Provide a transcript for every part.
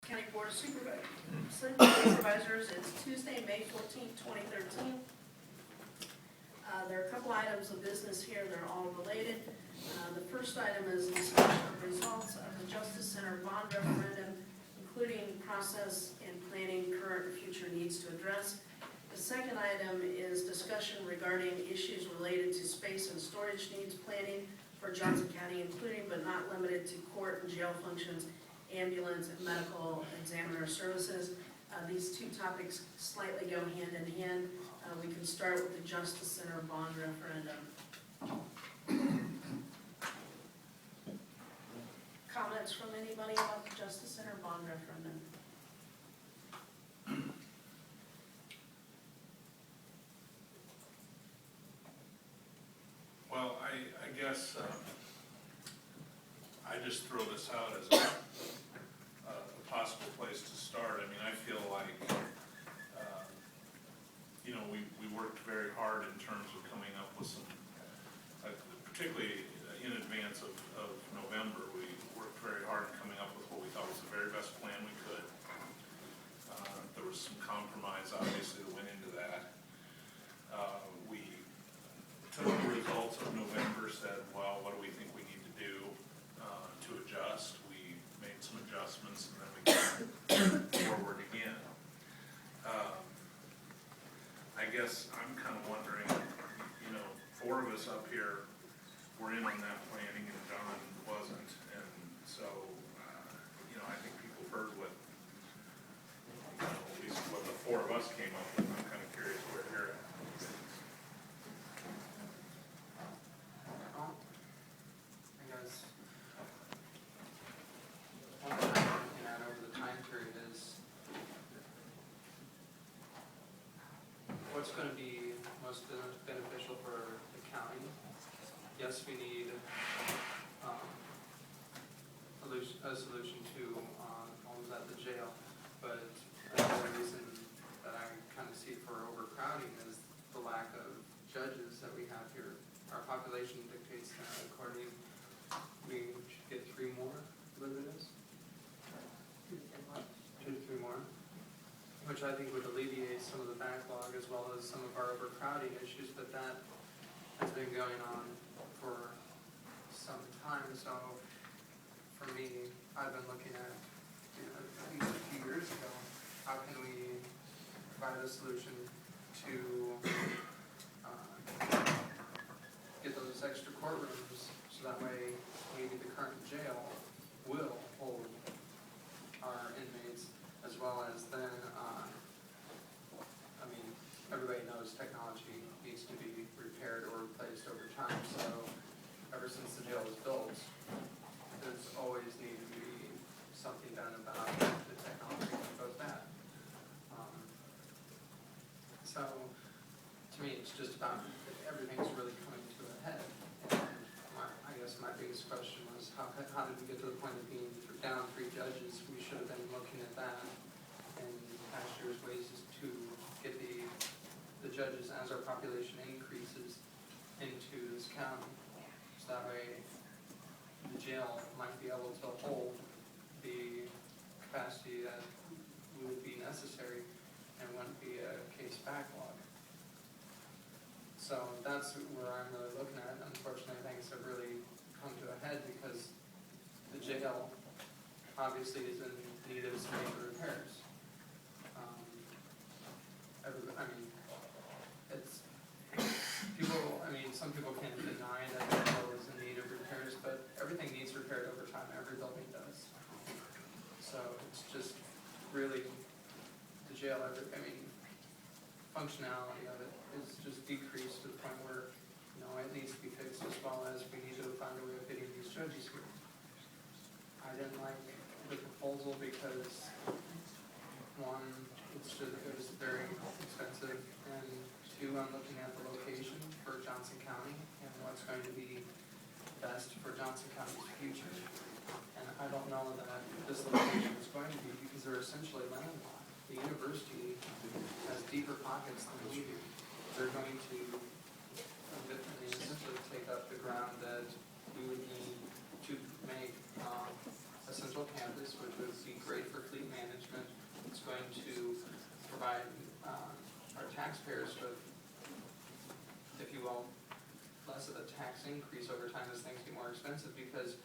County Board of Supervisors is Tuesday, May 14th, 2013. There are a couple items of business here. They're all related. The first item is discussion of results of the Justice Center bond referendum, including process and planning current and future needs to address. The second item is discussion regarding issues related to space and storage needs planning for Johnson County, including but not limited to court and jail functions, ambulance, and medical examiner services. These two topics slightly go hand in hand. We can start with the Justice Center bond referendum. Comments from anybody about the Justice Center bond referendum? Well, I guess I just throw this out as a possible place to start. I mean, I feel like, we worked very hard in terms of coming up with some, particularly in advance of November, we worked very hard in coming up with what we thought was the very best plan we could. There was some compromise, obviously, that went into that. We took the results of November, said, well, what do we think we need to do to adjust? We made some adjustments, and then we got forward again. I guess I'm kind of wondering, four of us up here were in on that planning, and John wasn't, and so, I think people heard what, at least what the four of us came up with. I'm kind of curious where you're at. I guess one thing I'm looking at over the time period is what's going to be most beneficial for the county. Yes, we need a solution to homes at the jail, but another reason that I kind of see for overcrowding is the lack of judges that we have here. Our population dictates that according, we should get 3 more, what it is? 2 to 3 more, which I think would alleviate some of the backlog as well as some of our overcrowding issues, but that has been going on for some time. So for me, I've been looking at, I think a few years ago, how can we provide a solution to get those extra courtrooms so that way maybe the current jail will hold our inmates, as well as then, everybody knows technology needs to be repaired or replaced over time. So ever since the jail was built, there's always needed to be something done about the technology that goes bad. So to me, it's just about everything's really coming to a head. And I guess my biggest question was how did we get to the point of being down 3 judges? We should have been looking at that in past year's ways to get the judges as our population increases into this county. So that way the jail might be able to hold the capacity that would be necessary and wouldn't be a case backlog. So that's where I'm really looking at. Unfortunately, things have really come to a head because the jail obviously is in need of some major repairs. Some people can't deny that the jail is in need of repairs, but everything needs repaired over time. Every building does. So it's just really the jail. Functionality of it is just decreased to the point where it needs to be fixed, as well as we need to find a way of getting these judges here. I didn't like the proposal because one, it was very expensive, and 2, I'm looking at the location for Johnson County and what's going to be best for Johnson County's future. And I don't know that this location is going to be, because they're essentially landlocked. The university has deeper pockets than we do. They're going to essentially take up the ground that we would need to make a central campus, which would be great for fleet management. provide our taxpayers with, if you will, less of a tax increase over time as things get more expensive, because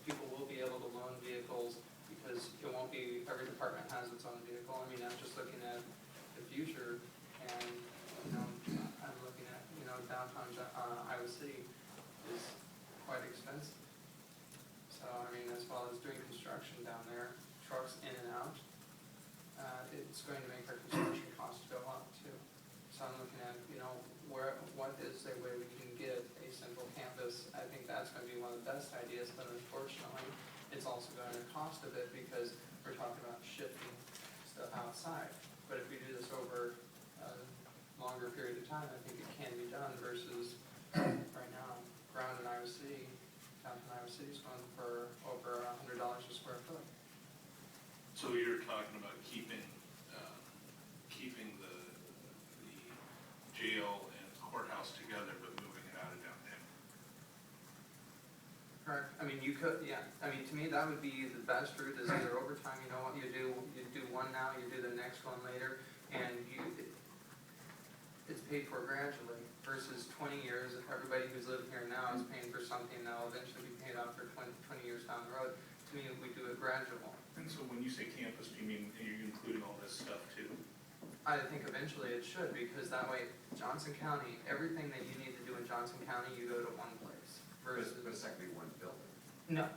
people will be able to loan vehicles, because it won't be, every department has its own vehicle. I mean, I'm just looking at the future, and, you know, I'm looking at, you know, downtown Iowa City is quite expensive. So, I mean, as well as doing construction down there, trucks in and out, it's going to make our construction costs go up too. So I'm looking at, you know, what is a way we can get a central campus? I think that's going to be one of the best ideas, but unfortunately, it's also going to cost a bit, because we're talking about shifting stuff outside. But if we do this over a longer period of time, I think it can be done, versus right now, ground in Iowa City, downtown Iowa City is going for over $100 a square foot. So you're talking about keeping the jail and courthouse together, but moving it out of downtown? Correct. I mean, you could, yeah. I mean, to me, that would be the best route, is either overtime, you know what, you do one now, you do the next one later, and it's paid for gradually, versus 20 years, if everybody who's living here now is paying for something that will eventually be paid off for 20 years down the road. To me, we do it gradual. And so when you say campus, do you mean, are you including all this stuff too? I think eventually it should, because that way, Johnson County, everything that you need to do in Johnson County, you go to one place. Versus, But it's not gonna be one building. no.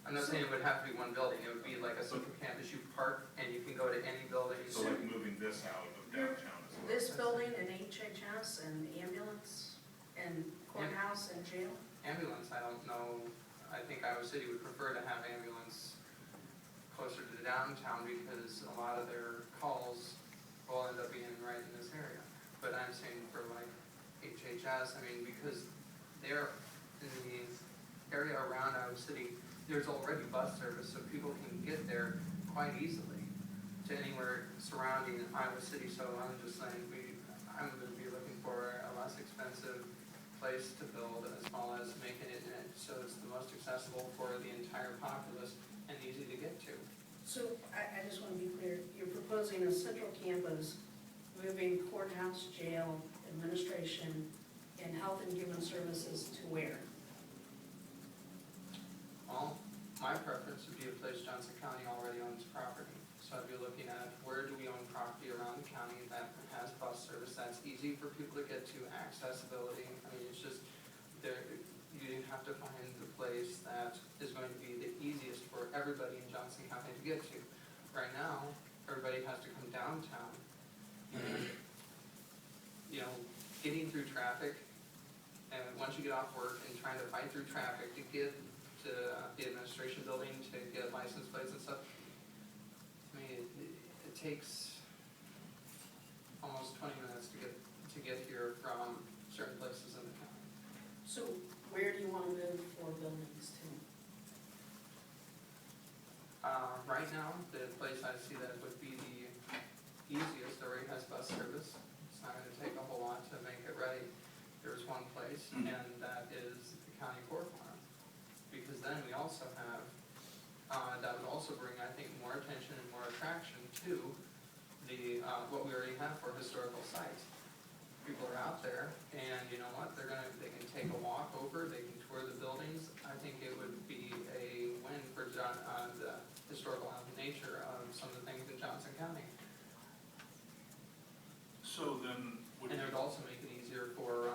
I'm not saying it would have to be one building, it would be like a central campus, you park and you can go to any building. So like moving this out of downtown as well? This building and HHS and ambulance and courthouse and jail? Ambulance, I don't know, I think Iowa City would prefer to have ambulance closer to the downtown, because a lot of their calls will end up being right in this area. But I'm saying for like HHS, I mean, because they're in the area around Iowa City, there's already bus service, so people can get there quite easily to anywhere surrounding Iowa City. So I'm just saying, I'm gonna be looking for a less expensive place to build, as well as making it so it's the most accessible for the entire populace and easy to get to. So I just want to be clear, you're proposing a central campus, moving courthouse, jail, administration, and health and human services to where? Well, my preference would be a place Johnson County already owns property. So I'd be looking at, where do we own property around the county that has bus service, that's easy for people to get to, accessibility. I mean, it's just, you have to find the place that is going to be the easiest for everybody in Johnson County to get to. Right now, everybody has to come downtown. You know, getting through traffic, and once you get off work and trying to fight through traffic to get to the administration building to get license plates and stuff, I mean, it takes almost 20 minutes to get here from certain places in the county. So where do you want to move for buildings to? Right now, the place I see that would be the easiest, already has bus service. It's not gonna take a whole lot to make it ready. There's one place, and that is the county courthouse. Because then we also have, that would also bring, I think, more attention and more attraction to the, what we already have for historical sites. People are out there, and you know what, they can take a walk over, they can tour the buildings. I think it would be a win for the historical nature of some of the things in Johnson County. So then, would And it would also make it easier for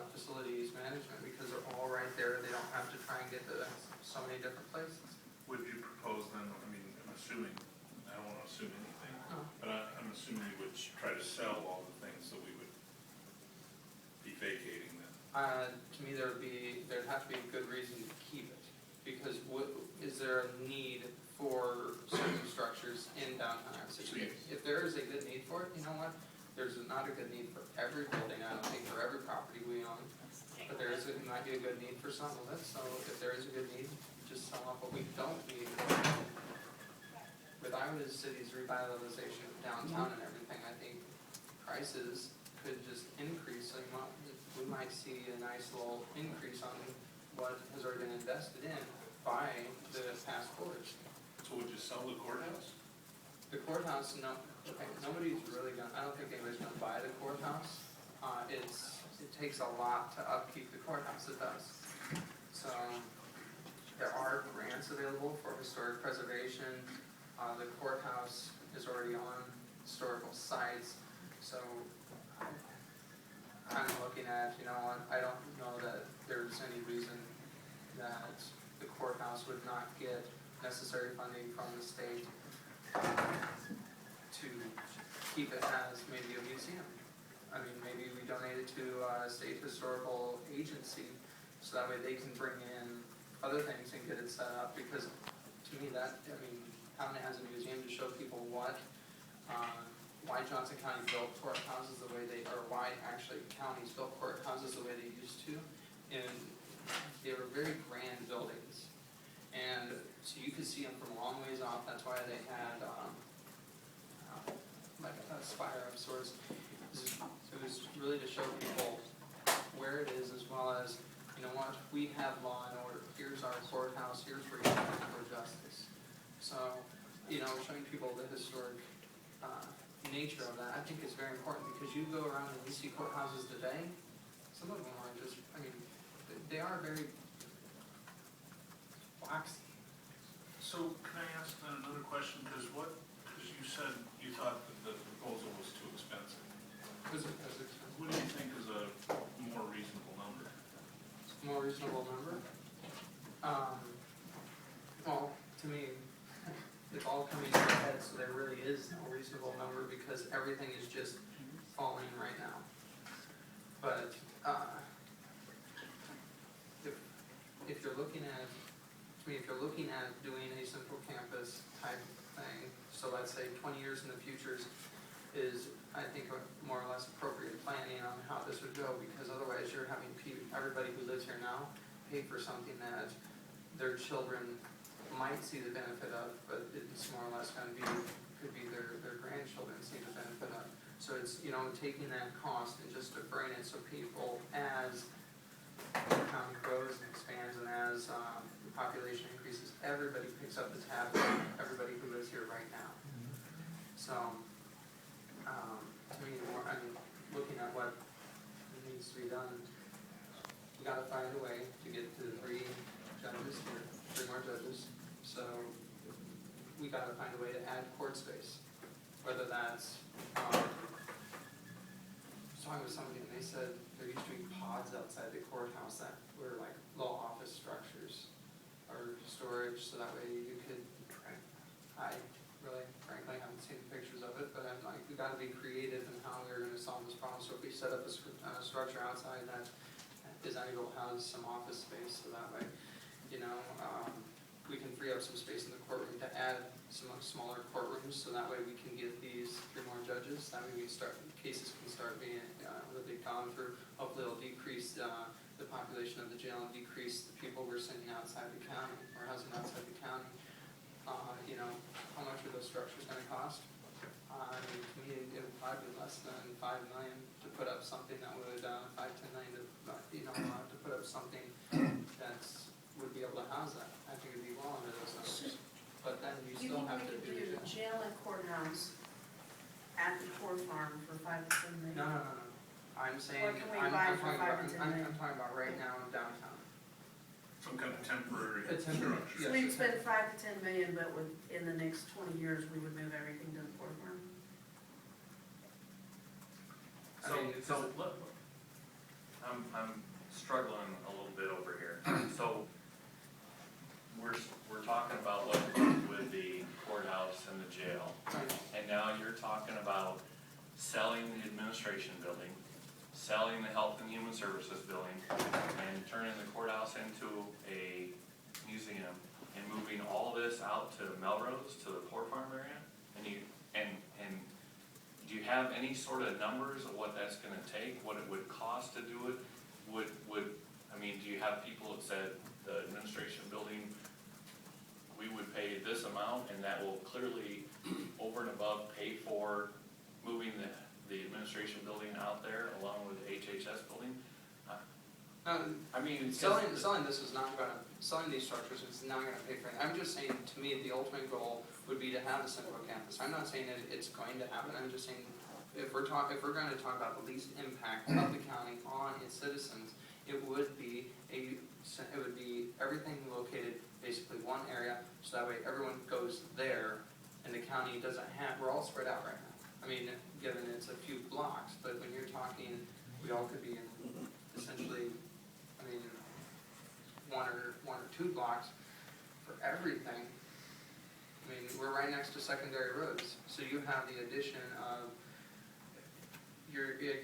facilities management, because they're all right there, they don't have to try and get to so many different places. you propose then, I mean, I'm assuming, I don't want to assume anything, No. but I'm assuming you would try to sell all the things that we would be vacating then? To me, there'd have to be a good reason to keep it, because is there a need for certain structures in downtown Iowa City? If there is a good need for it, you know what, there's not a good need for every building, I don't think for every property we own, but it might be a good need for some of it, so if there is a good need, just sell off what we don't need. With Iowa City's revitalization of downtown and everything, I think prices could just increase, so we might see a nice little increase on what has already been invested in by the past quarters. So would you sell the courthouse? The courthouse, no, okay, nobody's really gonna, I don't think anybody's gonna buy the courthouse. It takes a lot to upkeep the courthouse, it does. So, there are grants available for historic preservation. The courthouse is already on historical sites, so I'm looking at, I don't know that there's any reason that the courthouse would not get necessary funding from the state to keep it as maybe a museum. I mean, maybe we donate it to a state historical agency, so that way they can bring in other things and get it set up, because to me having it as a museum to show people why Johnson County built courthouses the way they, or why actually counties built courthouses the way they used to, and they were very grand buildings. And so you could see them from a long ways off. That's why they had like a spire of sorts. It was really to show people where it is, as well as, we have law and order. Here's our courthouse. Here's where you can for justice. So, showing people the historic nature of that, I think is very important, because you go around and you see courthouses today. Some of them are just, they are very waxy. So can I ask then another question, because you said you thought that the proposal was too expensive. What do you think is a more reasonable number? More reasonable number? Well, to me, it's all coming to a head, so there really is no reasonable number, because everything is just falling right now. But, if you're looking at, if you're looking at doing a central campus type thing, so let's say 20 years in the future is, I think, a more or less appropriate planning on how this would go, because otherwise you're having everybody who lives here now pay for something that their children might see the benefit of, but it's more or less going to be, could be their grandchildren see the benefit of. So it's, taking that cost and just deferring it, so people, as the county grows and expands, and as the population increases, everybody picks up the tab, everybody who lives here right now. So, to me, looking at what needs to be done, you gotta find a way to get to the 3 judges here, 3 more judges. So, we gotta find a way to add court space, whether that's, I was talking with somebody and they said there used to be pods outside the courthouse that were like little office structures or storage, so that way you could, I really, frankly, haven't seen pictures of it, but I'm like, we gotta be creative in how we're gonna solve this problem. So if we set up a structure outside that is able to house some office space, so that way, we can free up some space in the courtroom to add some smaller courtrooms, so that way we can get these 3 more judges. That way cases can start being really gone through. Hopefully it'll decrease the population of the jail and decrease the people we're sending outside the county, or housing outside the county. How much are those structures gonna cost? To me, it would probably be less than $5 million to put up something that would, $5-10 million to put up something would be able to house that. I think it'd be well under those numbers. But then you still have to do. You think we could do jail and courthouse at the Core Farm for $5 to $10 million? No. I'm saying, What can we buy for $5 to $10 million? I'm talking about right now in downtown. Some kind of temporary A temporary, structure. yes. We'd spend $5 to $10 million, but in the next 20 years, we would move everything to the Core Farm. I'm struggling a little bit over here. So we're talking about what to do with the courthouse and the jail, and now you're talking about selling the administration building, selling the health and human services building, and turning the courthouse into a museum, and moving all this out to Melrose, to the Port Farm area. And do you have any sort of numbers of what that's gonna take, what it would cost to do it? Do you have people that said the administration building, we would pay this amount, and that will clearly over and above pay for moving the administration building out there along with the HHS building? Selling this is not gonna selling these structures is not gonna pay for it. I'm just saying, to me, the ultimate goal would be to have a central campus. I'm not saying that it's going to happen, I'm just saying, if we're gonna talk about the least impact of the county on its citizens, it would be everything located basically one area, so that way everyone goes there, and the county doesn't have, we're all spread out right now. I mean, given it's a few blocks, but when you're talking, we all could be in essentially, I mean, one or two blocks for everything. I mean, we're right next to secondary roads, so you have the addition of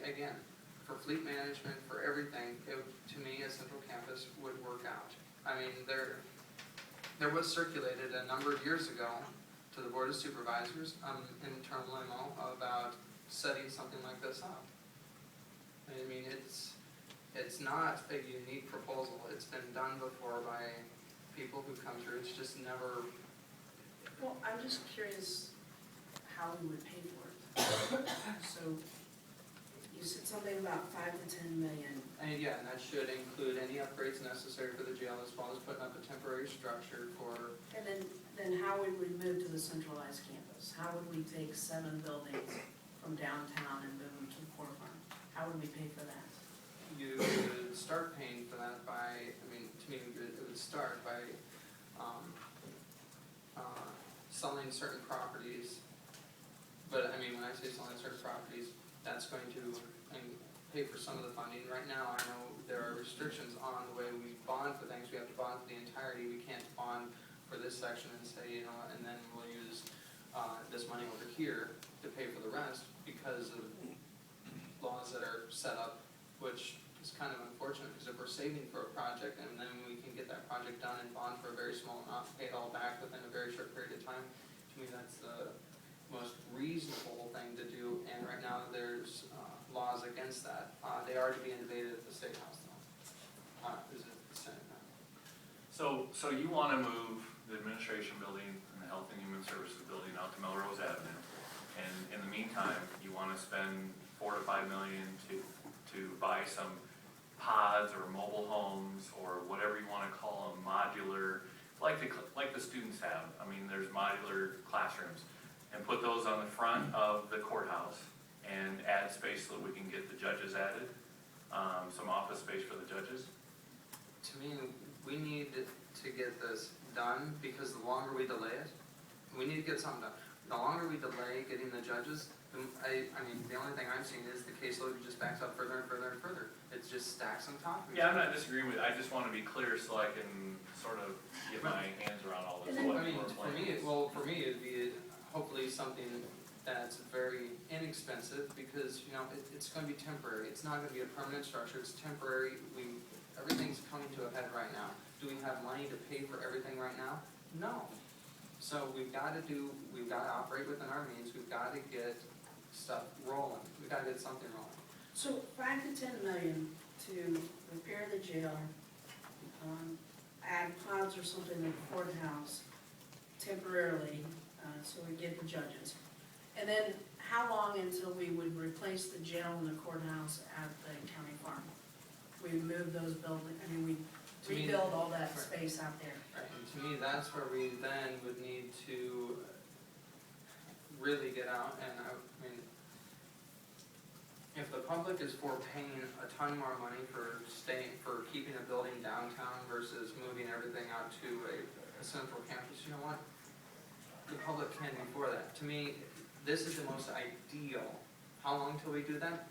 again, for fleet management, for everything, to me, a central campus would work out. I mean, there was circulated a number of years ago to the Board of Supervisors, internal memo about setting something like this up. I mean, it's not a unique proposal. It's been done before by people who come through. It's just never. Well, I'm just curious how we would pay for it. So, you said something about 5 to 10 million. And yeah, and that should include any upgrades necessary for the jail, as well as putting up a temporary structure for. And then how would we move to the centralized campus? How would we take 7 buildings from downtown and move them to the core farm? How would we pay for that? You would start paying for that by, I mean, to me, it would start by selling certain properties. But I mean, when I say selling certain properties, that's going to pay for some of the funding. Right now, I know there are restrictions on the way we bond for things. We have to bond for the entirety. We can't bond for this section and say, you know, and then we'll use this money over here to pay for the rest because of laws that are set up, which is kind of unfortunate, because if we're saving for a project and then we can get that project done and bond for a very small amount, pay it all back within a very short period of time, to me that's the most reasonable thing to do, and right now there's laws against that. They are to be debated at the State House though. Is it the Senate now? So you wanna move the administration building and the Health and Human Services building out to Melrose Avenue, and in the meantime, you wanna spend $4 to $5 million to buy some pods or mobile homes or whatever you wanna call them, modular, like the students have. I mean, there's modular classrooms, and put those on the front of the courthouse and add space so that we can get the judges added, some office space for the judges. To me, we need to get this done, because the longer we delay it, we need to get something done. The longer we delay getting the judges, I mean, the only thing I'm seeing is the caseload just backs up further and further and further. It just stacks on top of each Yeah, I'm other. not disagreeing with, I just wanna be clear so I can sort of get my hands around all this. And then- what I mean, we're for planning. me, it'd be hopefully something that's very inexpensive, because, you know, it's gonna be temporary. It's not gonna be a permanent structure, it's temporary. Everything's coming to a head right now. Do we have money to pay for everything right now? No. So we've gotta operate within our means, we've gotta get stuff rolling, we've gotta get something rolling. So 5 to 10 million to repair the jail, add pods or something in the courthouse temporarily, so we get the judges. And then how long until we would replace the jail and the courthouse at the county farm? We move those buildings, I mean, we To me- rebuild all that Right. space out there. Right, and to me, that's where we then would need to really get out, and I mean, if the public is for paying a ton more money for keeping a building downtown versus moving everything out to a central campus, you know what? The public can be for that. To me, this is the most ideal. How long till we do that?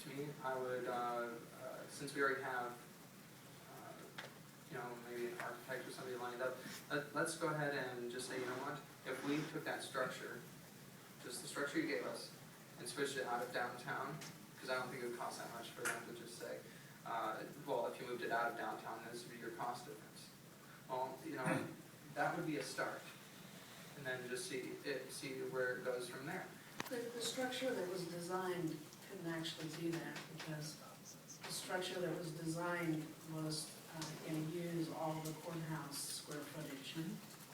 To me, I would, since we already have, you know, maybe an architect or somebody lined up, let's go ahead and just say, you know what? If we took that structure, just the structure you gave us, and switched it out of downtown, because I don't think it would cost that much for them to just say, well, if you moved it out of downtown, this would be your cost difference. Well, you know, that would be a start, and then just see where it goes from there. The structure that was designed couldn't actually do that, because the structure that was designed was going to use all the courthouse square footage.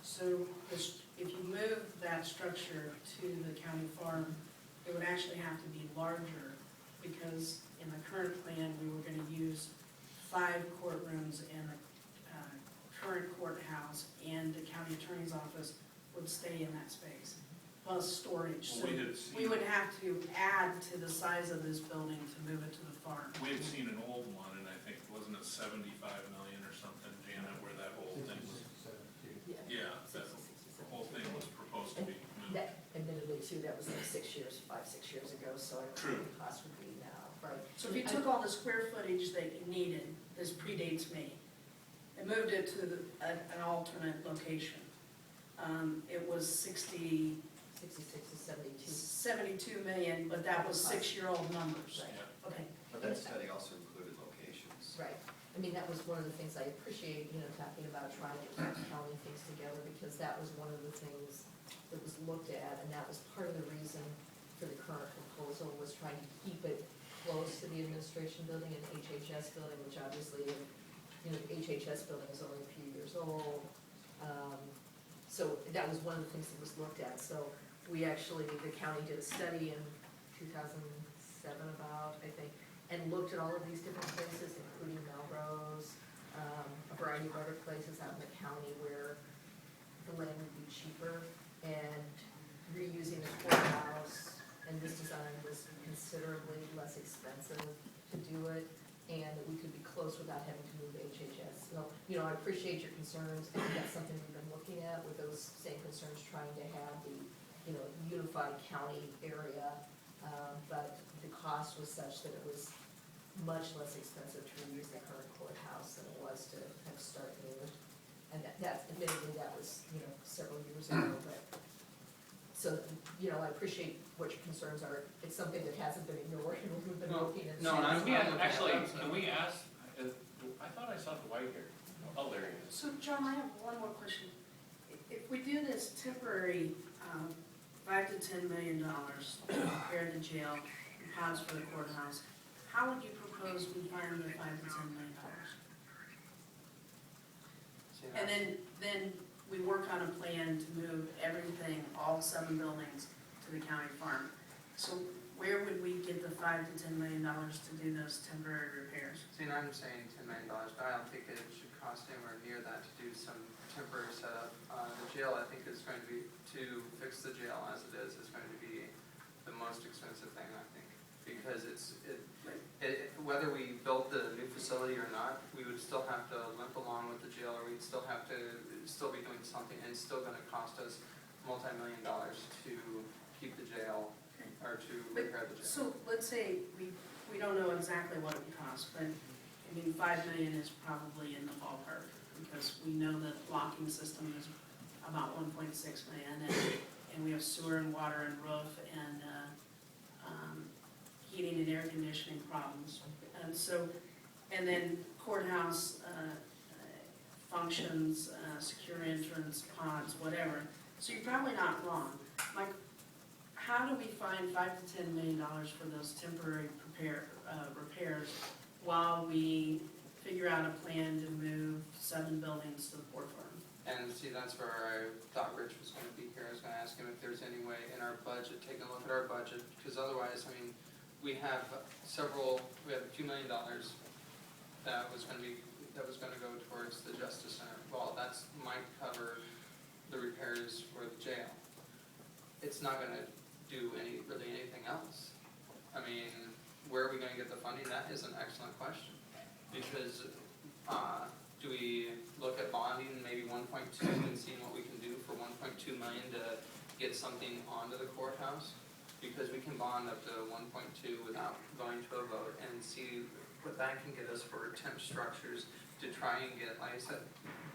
So if you move that structure to the county farm, it would actually have to be larger, because in the current plan, we were going to use 5 courtrooms and a current courthouse and the county attorney's office would stay in that space, plus storage. Well, So we had we seen, would have to add to the size of this building to move it to the farm. we had seen an old one, and I think, wasn't it 75 million or something, Janet, where that whole thing was, yeah, that whole thing was proposed to be moved. That admittedly too, that was like 6 years, 5, 6 years ago, so I don't know True. what the cost would be now, right? So if you took all the square footage that you needed, this predates me, and moved it to an alternate location, it was 66 to 72. 72 million, but that was 6-year-old numbers. Right. Yeah. Okay. But that study also included locations. Right, I mean, that was one of the things I appreciate, talking about trying to get county things together, because that was one of the things that was looked at, and that was part of the reason for the current proposal, was trying to keep it close to the administration building and HHS building, which obviously, the HHS building is only a few years old. So that was one of the things that was looked at, so we actually, the county did a study in 2007 about, I think, and looked at all of these different places, including Melrose, a variety of other places out in the county where the land would be cheaper, and reusing the courthouse, and this design was considerably less expensive to do it, and that we could be close without having to move HHS. So, I appreciate your concerns, and that's something we've been looking at with those same concerns, trying to have the, unified county area, but the cost was such that it was much less expensive to reuse the current courthouse than it was to have start moved. And that admittedly, that was, several years ago, but, so, I appreciate what your concerns are. It's something that hasn't been ignored, and we've been looking at. No, and I'm- Actually, can we ask, I thought I saw the white here. Oh, there he is. So, John, I have one more question. If we do this temporary, $5 to $10 million to repair the jail, and pods for the courthouse, how would you propose we find the $5 to $10 million? And then we work on a plan to move everything, all 7 buildings, to the county farm. So where would we get the $5 to $10 million to do those temporary repairs? See, and I'm saying $10 million, but I don't think it should cost anywhere near that to do some temporary setup. The jail, I think, is going to be, to fix the jail as it is going to be the most expensive thing, I think. Because whether we built the new facility or not, we would still have to limp along with the jail, or we'd still have to still be doing something, and it's still gonna cost us multi-million dollars to keep the jail, or to repair the jail. So let's say we don't know exactly what it would cost, but $5 million is probably in the ballpark, because we know that the blocking system is about 1.6 million, and we have sewer and water and roof and heating and air conditioning problems. And so, and then courthouse functions, secure entrance, pods, whatever. So you're probably not wrong. Mike, how do we find $5 to $10 million for those temporary repairs while we figure out a plan to move 7 buildings to the port farm? And see, that's where I thought Rich was gonna be here. I was gonna ask him if there's any way in our budget, taking a look at our budget, because otherwise, we have $2 million that was gonna go towards the Justice Center. Well, that's might cover the repairs for the jail. It's not gonna do really anything else. Where are we gonna get the funding? That is an excellent question. Because, do we look at bonding maybe 1.2 and seeing what we can do for 1.2 million to get something onto the courthouse? Because we can bond up to 1.2 without going to a vote, and see what that can get us for temp structures to try and get, like I said,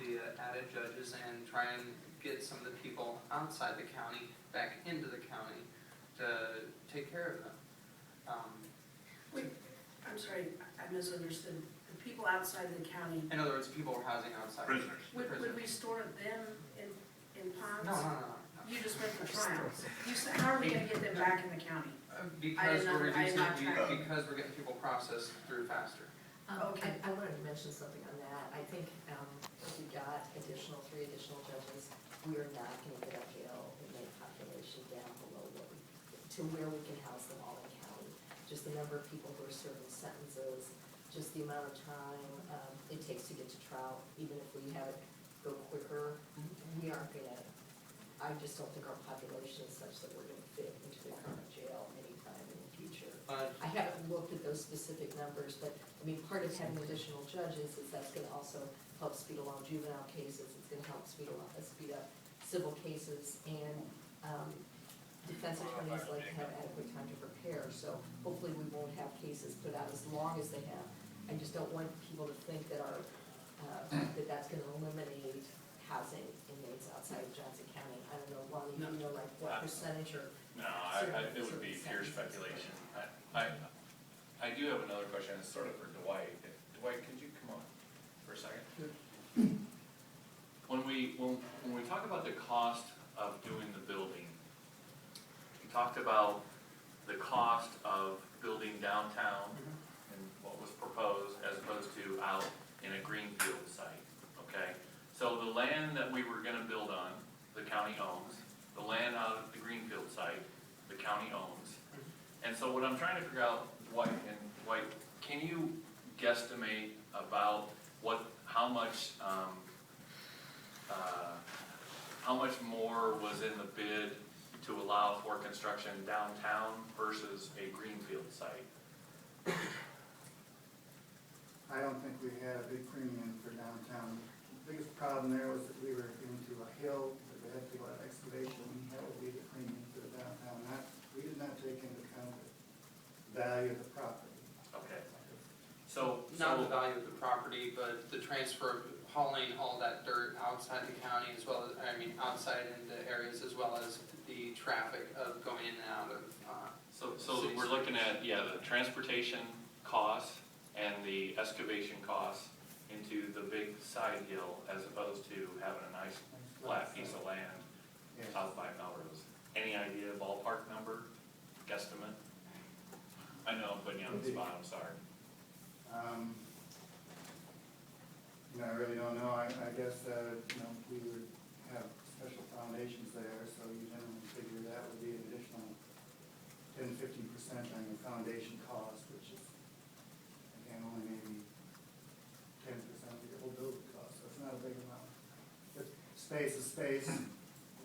the added judges, and try and get some of the people outside the county back into the county to take care of them. Wait, I'm sorry, I misunderstood. The people outside the county, In other words, people are housing outside. Prisoners. would we store them in ponds? No. You just went for trials. You said, how are we gonna get them back in the county? Because we're I did reducing, not track. because we're getting people processed through faster. Okay. I wanted to mention something on that. I think if we got 3 additional judges, we are not going to get our jail inmate population down below to where we can house them all in county. Just the number of people who are serving sentences, just the amount of time it takes to get to trial, even if we have it go quicker. We aren't gonna, I just don't think our population is such that we're gonna fit into the current jail anytime in the future. I haven't looked at those specific numbers, but, I mean, part of having additional judges is that's gonna also help speed along juvenile cases, it's gonna help speed up civil cases, and, defense attorneys like to have adequate time to prepare, so hopefully we won't have cases put out as long as they have. I just don't want people to think that our, that that's gonna eliminate housing inmates outside of Johnson County. I don't know, Lonnie, do you know like what percentage or? No, it would be pure speculation. I do have another question, it's sort of for Dwight. Dwight, could you come on for a second? When we talk about the cost of doing the building, we talked about the cost of building downtown and what was proposed as opposed to out in a greenfield site, okay? So the land that we were gonna build on, the county owns. The land out at the greenfield site, the county owns. And so what I'm trying to figure out, Dwight, can you guesstimate about how much more was in the bid to allow for construction downtown versus a greenfield site? I don't think we had a big premium for downtown. The biggest problem there was that we were into a hill, that we had to do a lot of excavation, that would be the premium for the downtown. We did not take into account the value of the property. Okay. So. Not the value of the property, but the transfer, hauling all that dirt outside the county as well as, outside into areas as well as the traffic of going in and out of, So we're looking at, the transportation costs and the excavation costs into the big side hill as opposed to having a nice flat piece of land Yes. out by Melrose. Any idea, ballpark number, guesstimate? I know I'm putting you on the spot, I'm sorry. I really don't know. I guess, we would have special foundations there, so you generally figure that would be an additional 10-15% on your foundation cost, which is, again, only maybe 10% of your whole building cost, so it's not a big amount. But space is space.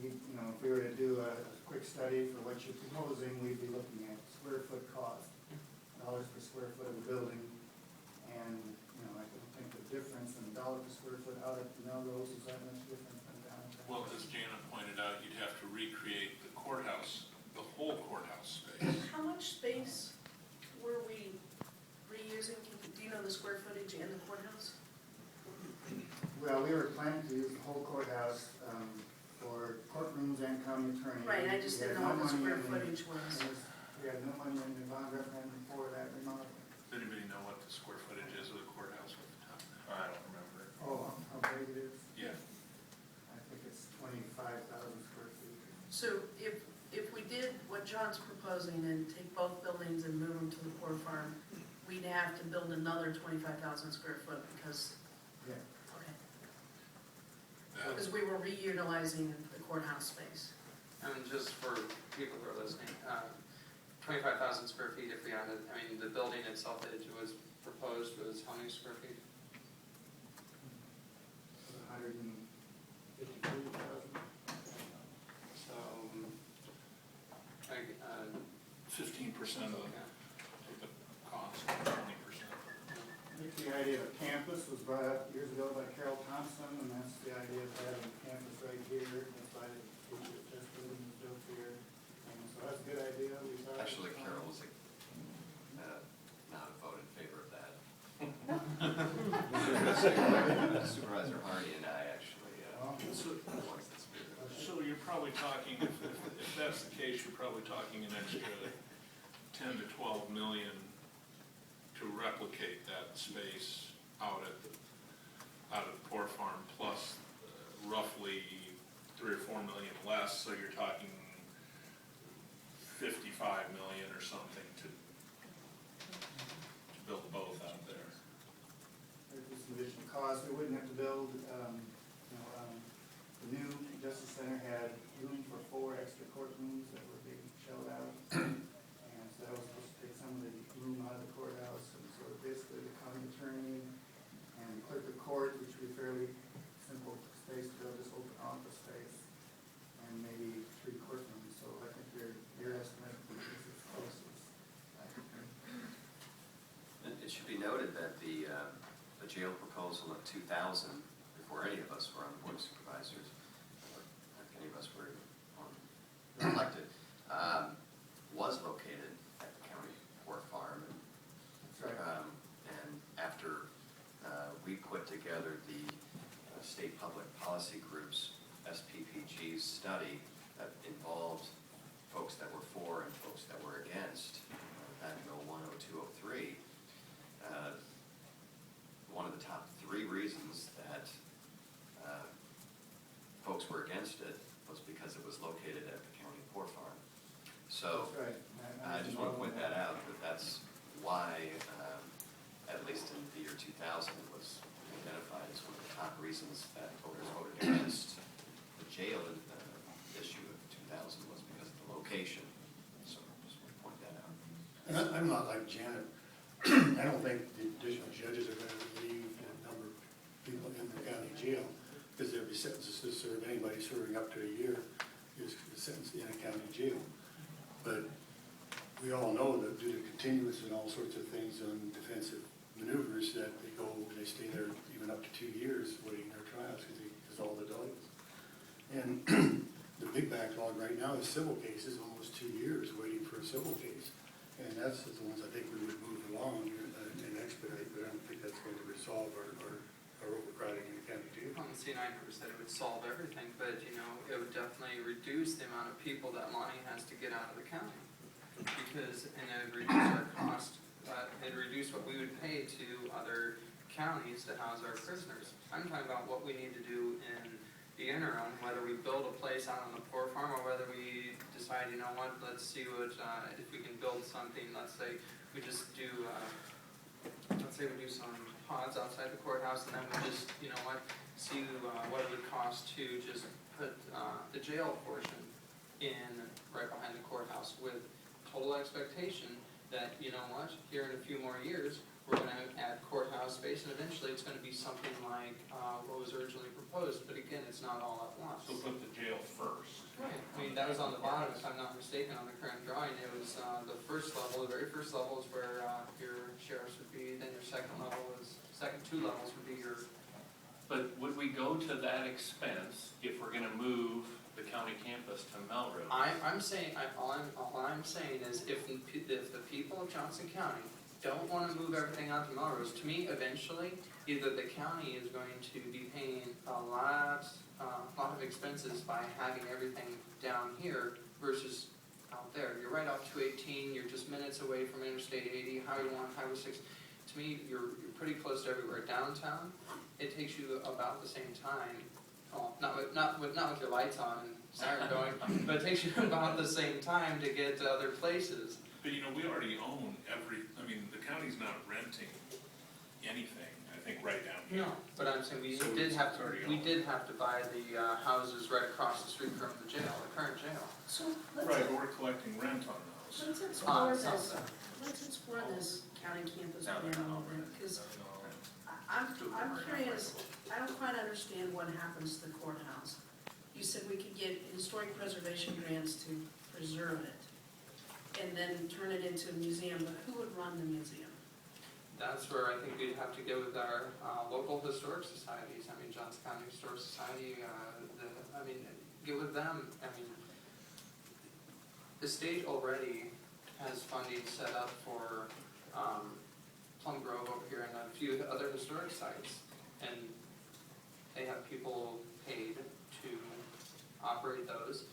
If we were to do a quick study for what you're proposing, we'd be looking at square foot cost, dollars per square foot of the building, and, I don't think the difference in dollar per square foot out at Melrose is that much different than downtown. Well, as Janet pointed out, you'd have to recreate the courthouse, the whole courthouse space. How much space were we reusing? Do you know the square footage in the courthouse? Well, we were planning to use the whole courthouse for courtrooms and county attorney. Right, I just didn't know what the square footage was. We had no money in the bond referendum for that remodel. Does anybody know what the square footage is of the courthouse off the top of their I head? don't remember. Oh, how big it is? Yeah. I think it's 25,000 square feet. So if we did what John's proposing and take both buildings and move them to the Port Farm, we'd have to build another 25,000 square foot because, Yeah. okay, That- because we were reutilizing the courthouse space. and just for people who are listening, 25,000 square feet if we added, the building itself that was proposed was how many square feet? 152,000. So, like, 15% of yeah. the cost, 20%. I think the idea of a campus was brought up years ago by Carol Thompson, and that's the idea of having a campus right here. That's why the test building was built here. And so that's a good idea. We thought. Actually, Carol was not a vote in favor of that. Supervisor Hardy and I actually, So- are the ones that spearheaded it. So you're probably talking, if that's the case, you're probably talking an extra 10 to 12 million to replicate that space out at the Port Farm, plus roughly 3 or 4 million less, so you're talking 55 million or something to build both out there. There's just some additional costs. We wouldn't have to build, the new Justice Center had room for 4 extra courtrooms that were being shelled out. And so that was supposed to take some of the room out of the courthouse. And so basically the county attorney and the clerk of court, which would be fairly simple space It should be noted that the jail proposal of 2000, before any of us were on the Board of Supervisors, or if any of us were elected, was located at the county port farm. That's right. And after we put together the State Public Policy Group's SPPG study that involved folks that were for and folks that were against, back in 01, 02, 03, one of the top 3 reasons that folks were against it was because it was located at the county port farm. So That's right. I just want to point that out, that that's why, at least in the year 2000, it was identified as one of the top reasons that voters voted against the jail issue of 2000 was because of the location. So just want to point that out. And I'm not like Janet. I don't think the additional judges are gonna relieve the number of people in the county jail, because there'll be sentences to serve. Anybody serving up to a year is sentenced in a county jail. But we all know that due to continuance and all sorts of things on defensive maneuvers, that they stay there even up to 2 years waiting their trials because all the delays. And the big backlog right now is civil cases, almost 2 years waiting for a civil case. And that's the ones I think we would move along and expedite, but I don't think that's going to resolve our overcrowding in the county jail. Well, see, I never said it would solve everything, but, you know, it would definitely reduce the amount of people that Lonnie has to get out of the county. Because, and it would reduce our cost, it'd reduce what we would pay to other counties to house our prisoners. I'm talking about what we need to do in the interim, whether we build a place out on the port farm or whether we decide, you know what, let's see what, if we can build something, let's say we just do, let's say we do some pods outside the courthouse, and then we just, you know what, see what it would cost to just put the jail portion in right behind the courthouse with total expectation that, you know what, here in a few more years, we're gonna add courthouse space, and eventually it's gonna be something like what was originally proposed, but again, it's not all at once. So put the jail first. Right, I mean, that was on the bottom, if I'm not mistaken, on the current drawing, it was the first level, the very first level is where your sheriffs would be, then your second second 2 levels would be your. But would we go to that expense if we're gonna move the county campus to Melrose? I'm saying, all I'm saying is if the people of Johnson County don't wanna move everything out to Melrose, to me, eventually, either the county is going to be paying a lot of expenses by having everything down here versus out there. You're right off 218, you're just minutes away from Interstate 80, Highway 1, Highway 6. To me, you're pretty close to everywhere. Downtown, it takes you about the same time, well, not with your lights on and siren going, but it takes you about the same time to get to other places. But you know, we already own the county's not renting anything, I think, right down here. No, but I'm saying we So did it's have to, already we owned. did have to buy the houses right across the street from the jail, the current jail. So Right, but we're collecting rent on those. let's explore this, South let's explore this county campus No, plan a they're not little bit, already. because I'm curious, I don't quite understand what happens to the courthouse. You said we could get historic preservation grants to preserve it, and then turn it into a museum, but who would run the museum? That's where I think we'd have to go with our local historic societies. I mean, Johnson County Historic Society, get with them. I mean, the state already has funding set up for Plum Grove over here and a few other historic sites. And they have people paid to operate those.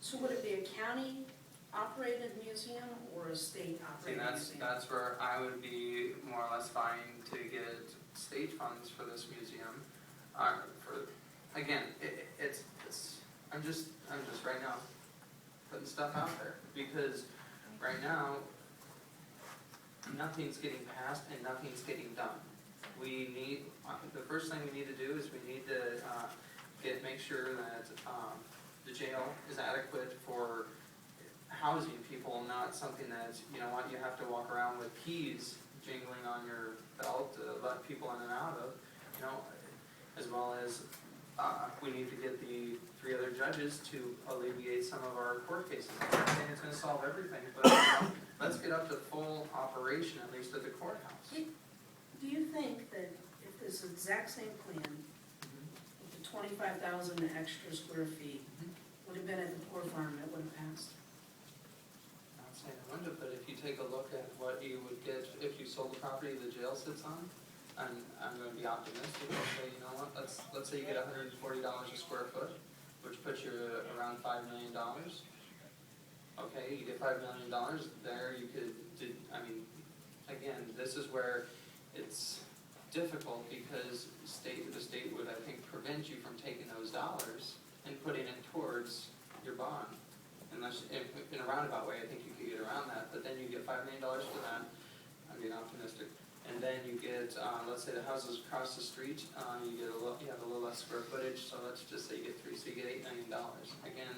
So would it be a county-operated museum or a And state-operated museum? that's where I would be more or less vying to get state funds for this museum. I'm just right now putting stuff out there, because right now, nothing's getting passed and nothing's getting done. We need, the first thing we need to do is we need to make sure that the jail is adequate for housing people, not something that's, you know what, you have to walk around with keys jingling on your belt to let people in and out of, you know, as well as we need to get the 3 other judges to alleviate some of our court cases. I'm not saying it's gonna solve everything, but you know, let's get up to full operation, at least at the courthouse. Do you think that if this exact same plan, with the 25,000 extra square feet, would have been at the Poor Farm, it would have passed? Not saying it wouldn't, but if you take a look at what you would get if you sold the property the jail sits on, I'm gonna be optimistic, and say, you know what, let's say you get $140 a square foot, which puts you around $5 million. Okay, you get $5 million, there you could, I mean, again, this is where it's difficult because the state would, I think, prevent you from taking those dollars and putting it towards your bond. Unless, in a roundabout way, I think you could get around that, but then you get $5 million for that, I'm being optimistic. And then you get, let's say the houses across the street, you have a little less square footage, so let's just say you get 3, so you get $8 million. Again,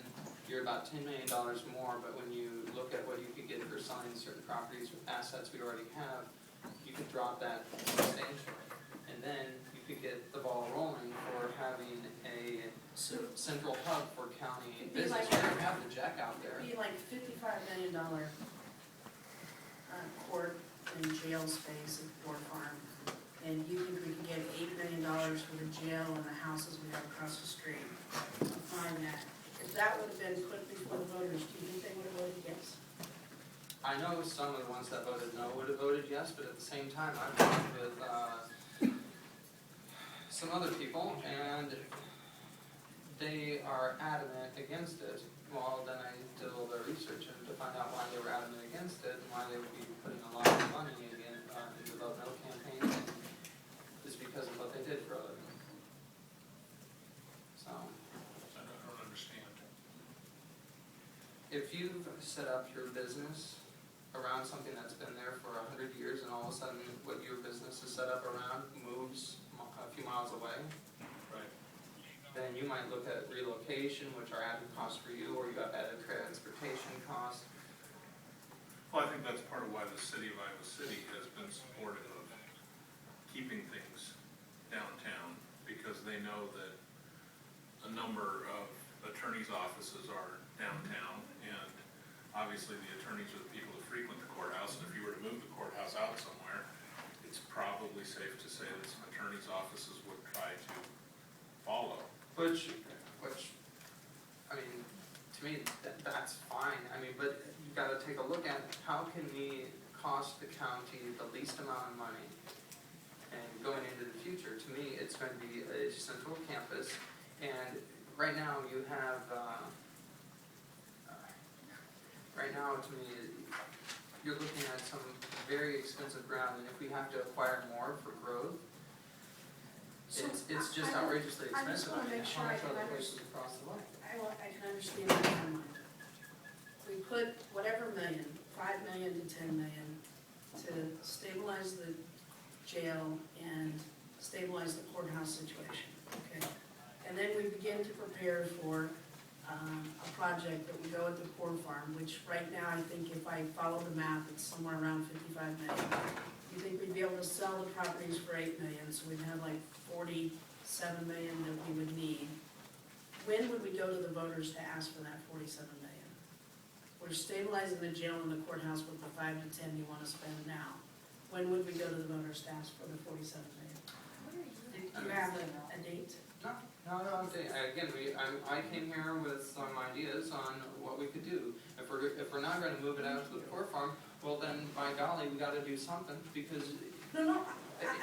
you're about $10 million more, but when you look at what you could get for selling certain properties with assets we already have, you could drop that substantially. And then you could get the ball rolling for having a central hub for county It'd be business. like- We're gonna have the jack out there. It'd be like $55 million court and jail space at Poor Farm. And you think we can get $8 million for the jail and the houses we have across the street? Fine, that. If that would have been put before the voters, do you think they would have voted yes? I know some of the ones that voted no would have voted yes, but at the same time, I've talked with some other people, and they are adamant against it. Well, then I did a little bit of research and to find out why they were adamant against it and why they would be putting a lot of money again into the vote no campaign is because of what they did for a living. So, I don't understand. if you've set up your business around something that's been there for 100 years and all of a sudden what your business is set up around moves a few miles away, Right. then you might look at relocation, which are added costs for you, or you have added transportation costs. Well, I think that's part of why the city of Iowa City has been supportive of keeping things downtown, because they know that a number of attorneys' offices are downtown, and obviously the attorneys are the people that frequent the courthouse, and if you were to move the courthouse out somewhere, it's probably safe to say that some attorneys' offices would try to follow. Which, I mean, to me, that's fine, I mean, but you've gotta take a look at how can we cost the county the least amount of money? And going into the future, to me, it's gonna be a central campus, and right now you have, right now, to me, you're looking at some very expensive ground, and if we have to acquire more for growth, So, it's just I don't- outrageously I just expensive. wanna I mean, make sure how I much can other understand. places across the way? I can understand that in my mind. We put whatever million, 5 million to 10 million, to stabilize the jail and stabilize the courthouse situation, okay? And then we begin to prepare for a project that would go at the Poor Farm, which right now, I think if I follow the math, it's somewhere around 55 million. You think we'd be able to sell the properties for 8 million, so we'd have like 47 million that we would need. When would we go to the voters to ask for that 47 million? We're stabilizing the jail and the courthouse with the 5 to 10 you wanna spend now. When would we go to the voters to ask for the 47 million? Do you have a date? No, I'm saying, again, I came here with some ideas on what we could do. If we're not gonna move it out to the Poor Farm, well then, by golly, we gotta do something, because. No,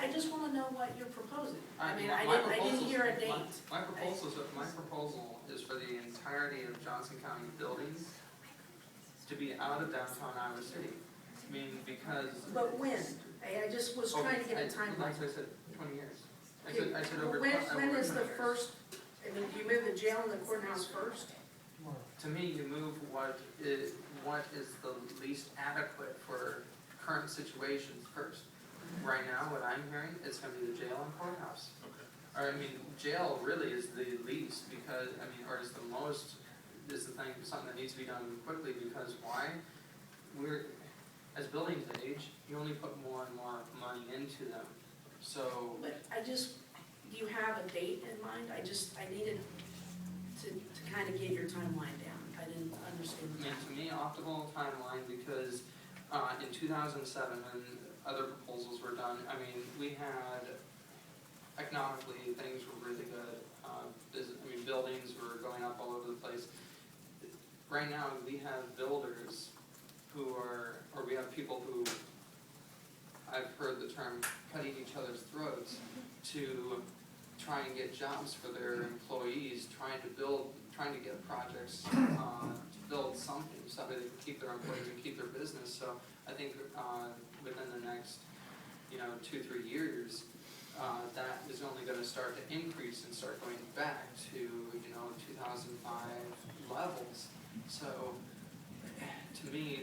I just wanna know what you're proposing. I mean, I my didn't proposals- hear a date. My proposal is for the entirety of Johnson County buildings to be out of downtown Iowa City. I mean, because. But when? I just was trying to get a timeline. Like I said, 20 years. I said over. When is the 20 years. first, I mean, do you move the jail and the courthouse first? To me, you move what is the least adequate for current situations first. Right now, what I'm hearing, it's gonna be the jail and courthouse. Okay. Or, I mean, jail really is the least, because, I mean, or is the most, is the thing, something that needs to be done quickly, because why? As buildings age, you only put more and more money into them, so. But do you have a date in mind? I needed to kind of get your timeline down. I didn't understand I mean, that. to me, optimal timeline, because in 2007, when other proposals were done, I mean, we had, economically, things were really good. Buildings were going up all over the place. Right now, we have builders who are, or we have people who, I've heard the term cutting each other's throats to try and get jobs for their employees, trying to get projects, to build something, so they can keep their employees and keep their business. So I think within the next, 2-3 years, that is only gonna start to increase and start going back to, 2005 levels. So, to me,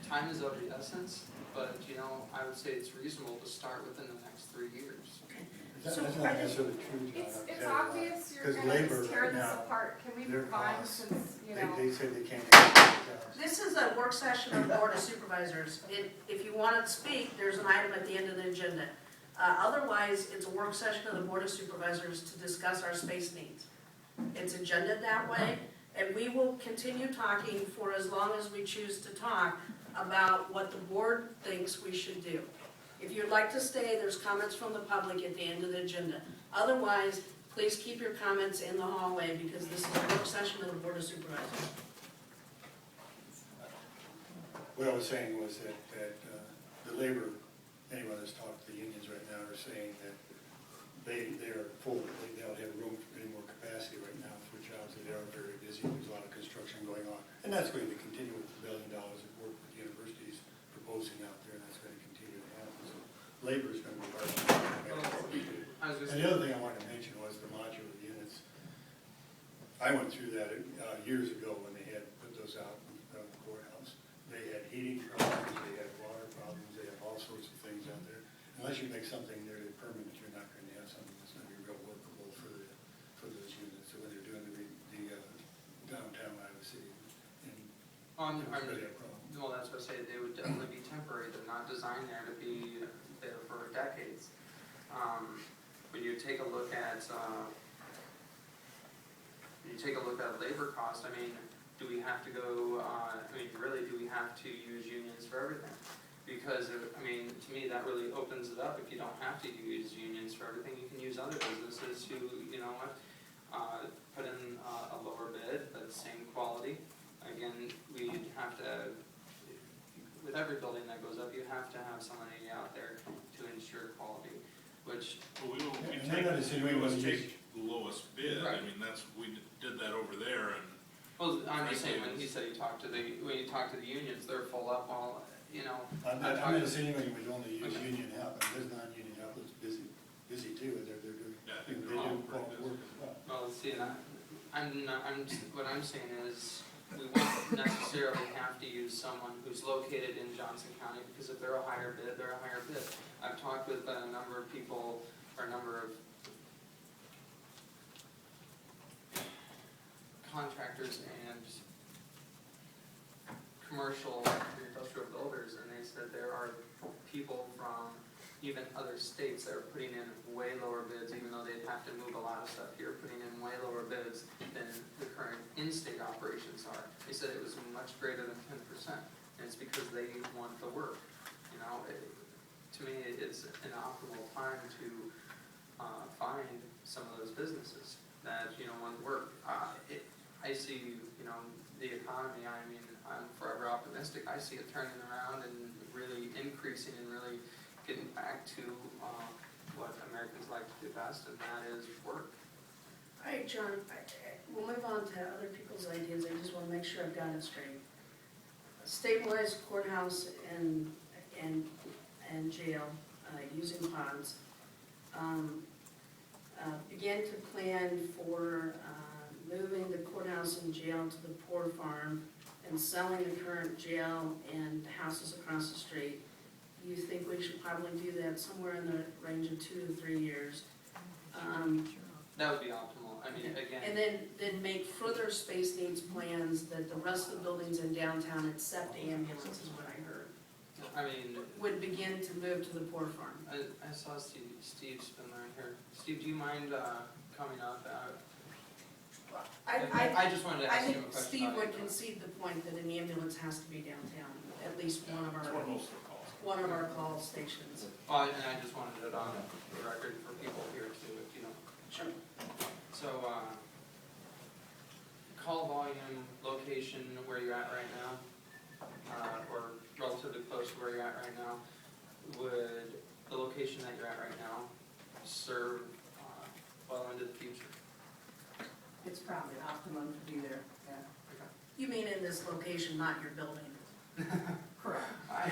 time is of the essence, but, I would say it's reasonable to start within the next 3 years. That's So not I just- necessarily true, John. It's obvious you're 'Cause gonna labor just tear right this now, apart, can we their move on costs, since, They say they can't get jobs. This is a work session of the Board of Supervisors. If you want to speak, there's an item at the end of the agenda. Otherwise, it's a work session of the Board of Supervisors to discuss our space needs. It's agended that way, and we will continue talking for as long as we choose to talk about what the board thinks we should do. If you'd like to stay, there's comments from the public at the end of the agenda. Otherwise, please keep your comments in the hallway because this is a work session of the Board of Supervisors. What I was saying was that the labor, anyone that's talked to the unions right now are saying that they're full, they don't have room for any more capacity right now for jobs, that they are very busy, there's a lot of construction going on. And that's going to continue with the $1 billion of work that the university's proposing out there, and that's going to continue to happen. So labor is going to be hard to do. I was just, And the other thing I wanted to mention was the modular units. I went through that years ago when they had put those out in the courthouse. They had heating problems, they had water problems, they had all sorts of things out there. Unless you make something nearly permanent, you're not going to have something that's going to be real workable for those units. So when they're doing the downtown Iowa City, and I'm, it was really a problem. well, that's what I say, they would definitely be temporary, they're not designed there to be there for decades. When you take a look at, labor cost, do we have to go, really, do we have to use unions for everything? Because, to me, that really opens it up. If you don't have to use unions for everything, you can use other businesses who, put in a lower bid, but same quality. Again, we'd have to, with every building that goes up, you have to have somebody out there to ensure quality, which, Well, we And they're not insinuating always whether you- take the lowest bid, Right. we did that over there, and well, I'm just saying, Frankly, when he said when you talk to the unions, they're full up, all, I'm I'm not talking- insinuating we'd only use Okay. union help, and there's non-union help that's busy too, they're doing, yeah, I they think do they're all quality pretty work busy. as well. well, see, what I'm saying is, we won't necessarily have to use someone who's located in Johnson County, because if they're a higher bid, they're a higher bid. I've talked with a number of people, or a number of contractors and commercial and industrial builders, and they said there are people from even other states that are putting in way lower bids, even though they'd have to move a lot of stuff here, putting in way lower bids than the current in-state operations are. They said it was much greater than 10%, and it's because they want the work. To me, it's an optimal time to find some of those businesses that, want work. I see, the economy, I'm forever optimistic. I see it turning around and really increasing and really getting back to what Americans like to do best, and that is work. All right, John, we'll move on to other people's ideas. I just want to make sure I've got it straight. Stabilized courthouse and jail using ponds. Begin to plan for moving the courthouse and jail to the Poor Farm and selling the current jail and houses across the street. You think we should probably do that somewhere in the range of 2 to 3 years? That would be optimal. Again. And then make further space needs plans that the rest of the buildings in downtown, except ambulance is what I heard, would begin to move to the Poor Farm. I saw Steve's been right here. Steve, do you mind coming up? I just wanted to I ask him a think question. Steve about would ambulance. concede the point that an ambulance has to be downtown, at least one of That's our, what most of the calls. one of our call stations. Well, and I just wanted it on the record for people here too, if you don't. Sure. So, call volume, location, where you're at right now, or relatively close to where you're at right now, would the location that you're at right now serve well into the future? It's probably optimum to be there, yeah. You mean in this location, not your building? Correct. I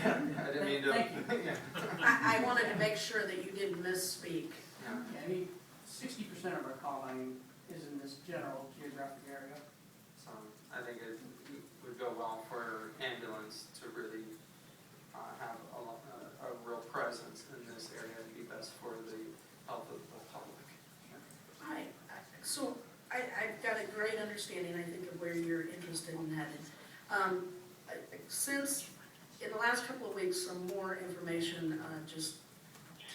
didn't mean to. Thank you. Yeah. I wanted to make sure that you didn't misspeak. Yeah. I mean, 60% of our call volume is in this general geographic area. So I think it would go well for ambulance to really have a real presence in this area and be best for the health of the public. Right, so I've got a great understanding, I think, of where you're interested in headed. Since, in the last couple of weeks, some more information, just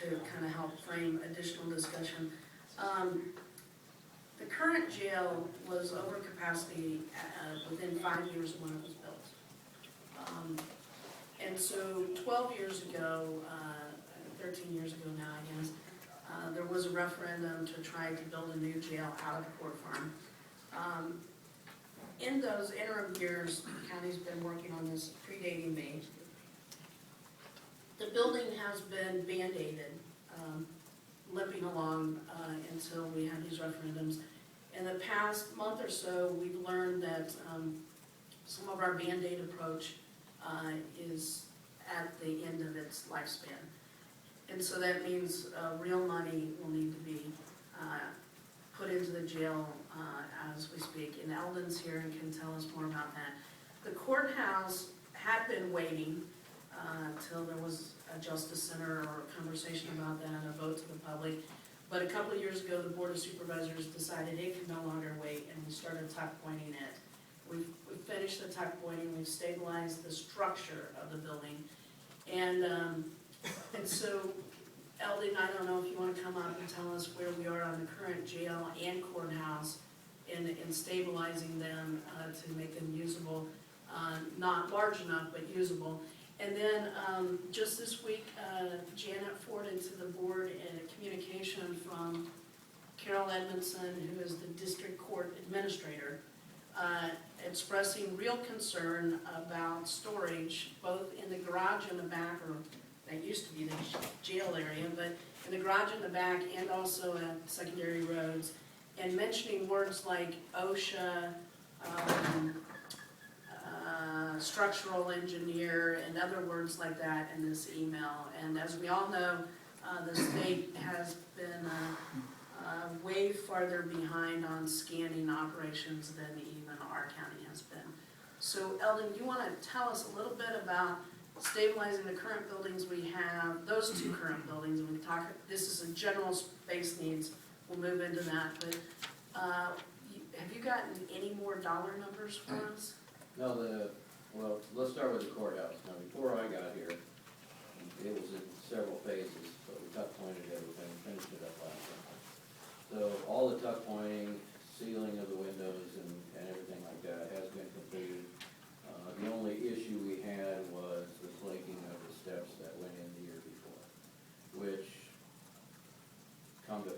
to kind of help frame additional discussion. The current jail was over capacity within 5 years of when it was built. And so 12 years ago, 13 years ago now, I guess, there was a referendum to try to build a new jail out of Court Farm. In those interim years, the county's been working on this, predating me. The building has been band-aided, limping along until we had these referendums. In the past month or so, we've learned that some of our band-aid approach is at the end of its lifespan. And so that means real money will need to be put into the jail as we speak. And Eldon's here and can tell us more about that. The courthouse had been waiting till there was a justice center or a conversation about that, a vote to the public. But a couple of years ago, the Board of Supervisors decided it could no longer wait, and we started tuck pointing it. We've finished the tuck pointing, we've stabilized the structure of the building. And so, Eldon, I don't know if you want to come up and tell us where we are on the current jail and courthouse in stabilizing them to make them usable, not large enough, but usable. And then just this week, Janet forwarded to the board a communication from Carol Edmondson, who is the district court administrator, expressing real concern about storage, both in the garage in the back, or that used to be the jail area, but in the garage in the back and also at secondary roads, and mentioning words like OSHA, structural engineer, and other words like that in this email. And as we all know, the state has been way farther behind on scanning operations than even our county has been. So Eldon, you want to tell us a little bit about stabilizing the current buildings we have, those two current buildings, and we can talk, this is a general space needs, we'll move into that, but have you gotten any more dollar numbers for us? No, well, let's start with the courthouse. Now, before I got here, it was in several phases, but we tuck pointed everything, finished it up last time. So all the tuck pointing, sealing of the windows and everything like that has been completed. The only issue we had was the flaking of the steps that went in the year before, which come to,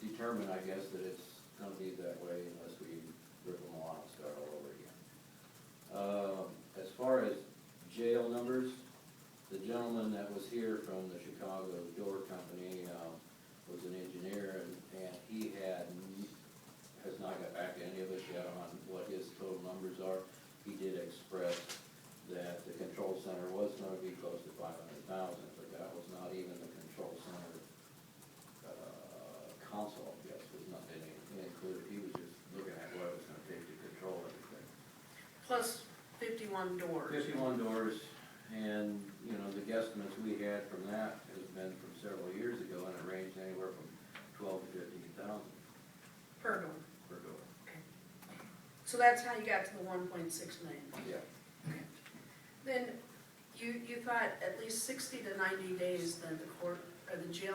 determine, I guess, that it's gonna be that way unless we rip them all out and start all over again. As far as jail numbers, the gentleman that was here from the Chicago Door Company was an engineer, and he has not got back to any of us yet on what his total numbers are. He did express that the control center was going to be close to 500,000, but that was not even the control center console, I guess, was not included. He was just looking at what it was going to take to control everything. Plus 51 doors. 51 doors, and, the guesstimates we had from that has been from several years ago, and it ranged anywhere from 12 to 15,000 Per door. per door. So that's how you got to the 1.6 million. Yeah. Then you thought at least 60 to 90 days that the court, or the jail